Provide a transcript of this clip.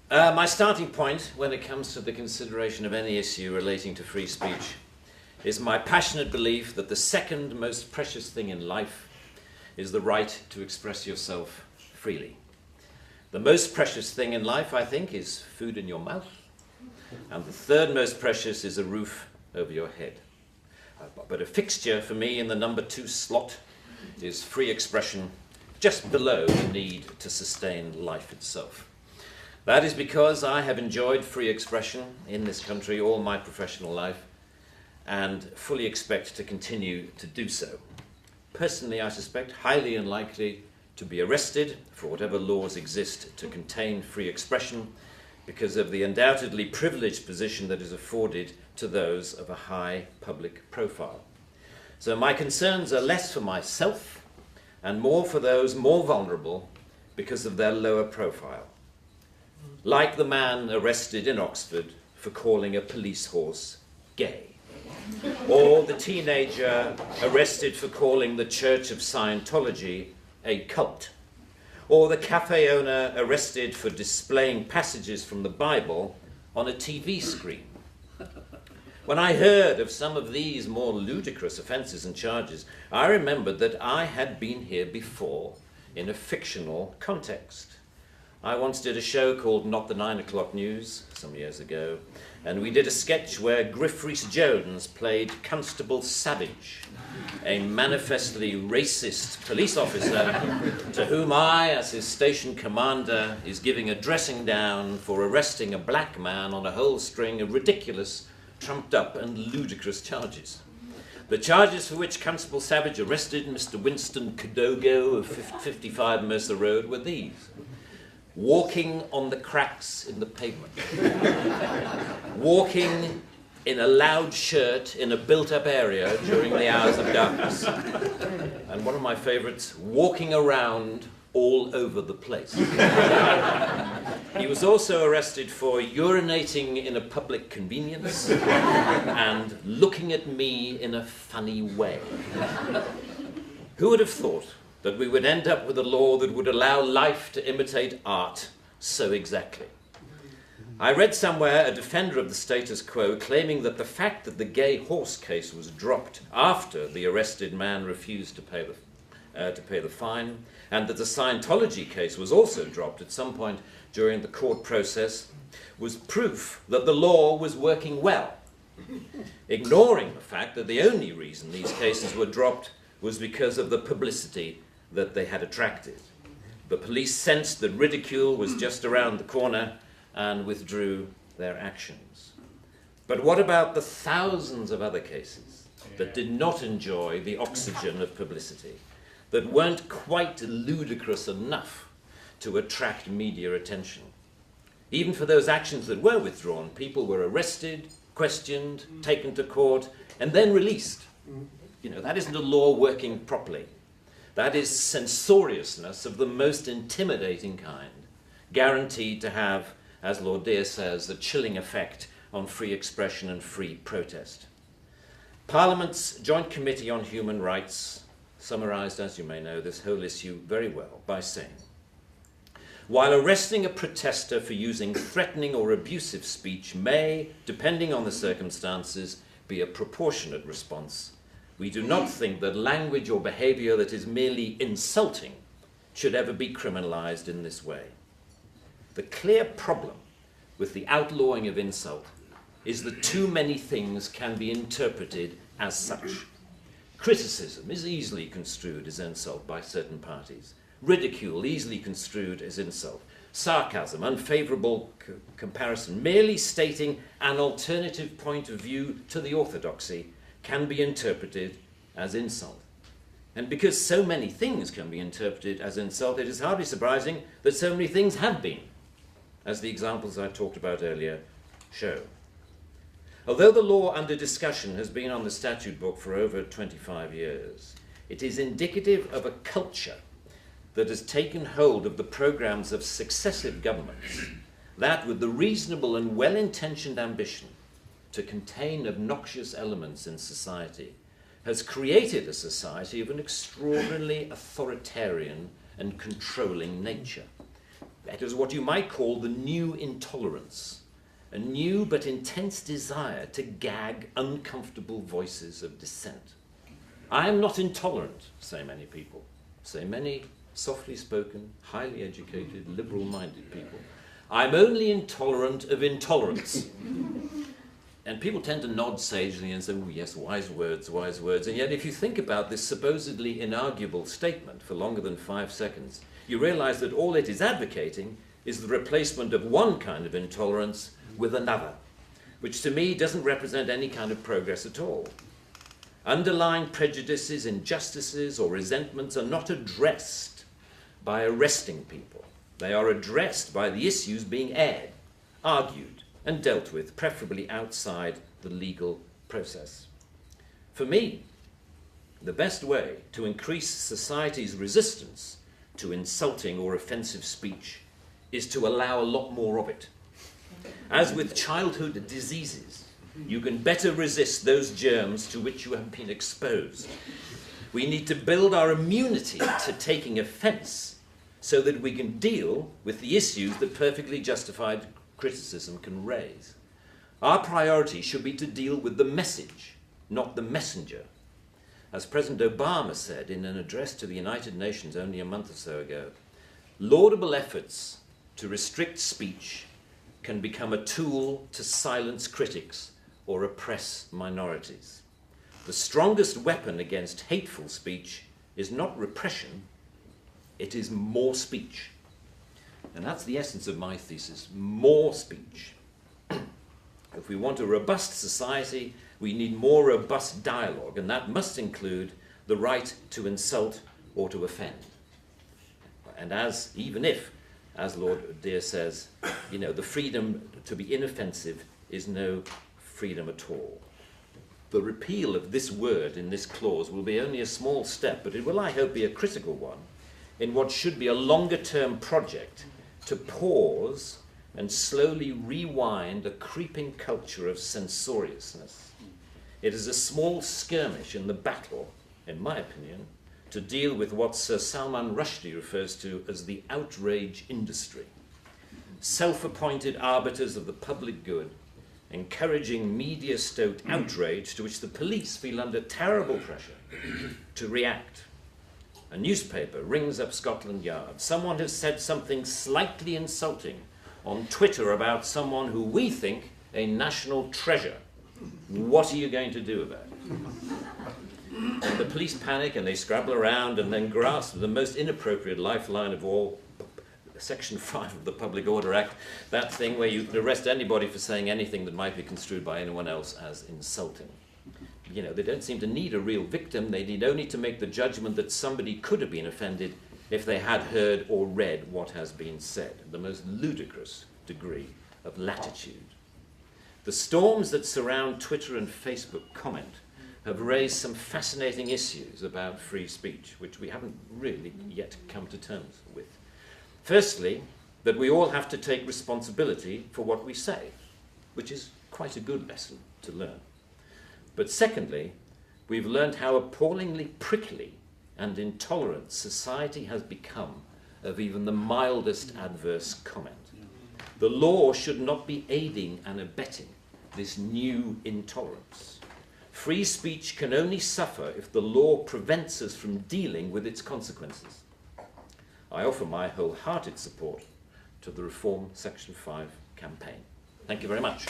My starting point when it comes to the consideration of any issue relating to free speech is my passionate belief that the second most precious thing in life is the right to express yourself freely. The most precious thing in life, I think, is food in your mouth, and the third most precious is a roof over your head. But a fixture for me in the number 2 slot is free expression, just below the need to sustain life itself. That is because I have enjoyed free expression in this country all my professional life and fully expect to continue to do so. Personally, I suspect highly unlikely to be arrested for whatever laws exist to contain free expression because of the undoubtedly privileged position that is afforded to those of a high public profile. So my concerns are less for myself and more for those more vulnerable because of their lower profile. Like the man arrested in Oxford for calling a police horse gay, or the teenager arrested for calling the Church of Scientology a cult, or the cafe owner arrested for displaying passages from the Bible on a TV screen. When I heard of some of these more ludicrous offences and charges, I remembered that I had been here before in a fictional context. I once did a show called Not the 9 O'Clock News some years ago, and we did a sketch where Griff Rhys-Jones played Constable Savage, a manifestly racist police officer to whom I, as his station commander, is giving a dressing down for arresting a black man on a whole string of ridiculous, trumped-up and ludicrous charges. The charges for which Constable Savage arrested Mr. Winston Kadogo of 55 Mercer Road were these: walking on the cracks in the pavement, walking in a loud shirt in a built-up area during the hours of darkness, and one of my favourites, walking around all over the place. He was also arrested for urinating in a public convenience and looking at me in a funny way. Who would have thought that we would end up with a law that would allow life to imitate art so exactly? I read somewhere a defender of the status quo claiming that the fact that the gay horse case was dropped after the arrested man refused to pay the fine, and that the Scientology case was also dropped at some point during the court process, was proof that the law was working well, ignoring the fact that the only reason these cases were dropped was because of the publicity that they had attracted. The police sensed that ridicule was just around the corner and withdrew their actions. But what about the thousands of other cases that did not enjoy the oxygen of publicity, that weren't quite ludicrous enough to attract media attention? Even for those actions that were withdrawn, people were arrested, questioned, taken to court, and then released. You know, that isn't a law working properly. That is censoriousness of the most intimidating kind, guaranteed to have, as Lord Dear says, a chilling effect on free expression and free protest. Parliament's Joint Committee on Human Rights summarised, as you may know, this whole issue very well by saying, while arresting a protester for using threatening or abusive speech may, depending on the circumstances, be a proportionate response, we do not think that language or behaviour that is merely insulting should ever be criminalised in this way. The clear problem with the outlawing of insult is that too many things can be interpreted as such. Criticism is easily construed as insult by certain parties. Ridicule easily construed as insult. Sarcasm, unfavourable comparison, merely stating an alternative point of view to the orthodoxy can be interpreted as insult. And because so many things can be interpreted as insult, it is hardly surprising that so many things have been, as the examples I talked about earlier show. Although the law under discussion has been on the statute book for over 25 years, it is indicative of a culture that has taken hold of the programmes of successive governments, that with the reasonable and well-intentioned ambition to contain obnoxious elements in society, has created a society of an extraordinarily authoritarian and controlling nature. That is what you might call the new intolerance, a new but intense desire to gag uncomfortable voices of dissent. I am not intolerant, say many people, say many softly spoken, highly educated, liberal-minded people. I'm only intolerant of intolerance. And people tend to nod sagely and say, oh yes, wise words, wise words. And yet if you think about this supposedly inarguable statement for longer than 5 seconds, you realize that all it is advocating is the replacement of one kind of intolerance with another, which to me doesn't represent any kind of progress at all. Underlying prejudices, injustices, or resentments are not addressed by arresting people. They are addressed by the issues being aired, argued, and dealt with, preferably outside the legal process. For me, the best way to increase society's resistance to insulting or offensive speech is to allow a lot more of it. As with childhood diseases, you can better resist those germs to which you have been exposed. We need to build our immunity to taking offence so that we can deal with the issues that perfectly justified criticism can raise. Our priority should be to deal with the message, not the messenger. As President Obama said in an address to the United Nations only a month or so ago, laudable efforts to restrict speech can become a tool to silence critics or oppress minorities. The strongest weapon against hateful speech is not repression, it is more speech. And that's the essence of my thesis, more speech. If we want a robust society, we need more robust dialogue, and that must include the right to insult or to offend. And even if, as Lord Dear says, the freedom to be inoffensive is no freedom at all. The repeal of this word in this clause will be only a small step, but it will, I hope, be a critical one in what should be a longer-term project to pause and slowly rewind a creeping culture of censoriousness. It is a small skirmish in the battle, in my opinion, to deal with what Sir Salman Rushdie refers to as the outrage industry. Self-appointed arbiters of the public good, encouraging media-stoked outrage to which the police feel under terrible pressure to react. A newspaper rings up Scotland Yard. Someone has said something slightly insulting on Twitter about someone who we think a national treasure. What are you going to do about it? And the police panic and they scrabble around and then grasp the most inappropriate lifeline of all, Section 5 of the Public Order Act, that thing where you can arrest anybody for saying anything that might be construed by anyone else as insulting. They don't seem to need a real victim. They need only to make the judgment that somebody could have been offended if they had heard or read what has been said. The most ludicrous degree of latitude. The storms that surround Twitter and Facebook comment have raised some fascinating issues about free speech, which we haven't really yet come to terms with. Firstly, that we all have to take responsibility for what we say, which is quite a good lesson to learn. But secondly, we've learned how appallingly prickly and intolerant society has become of even the mildest adverse comment. The law should not be aiding and abetting this new intolerance. Free speech can only suffer if the law prevents us from dealing with its consequences. I offer my wholehearted support to the Reform Section 5 campaign. Thank you very much.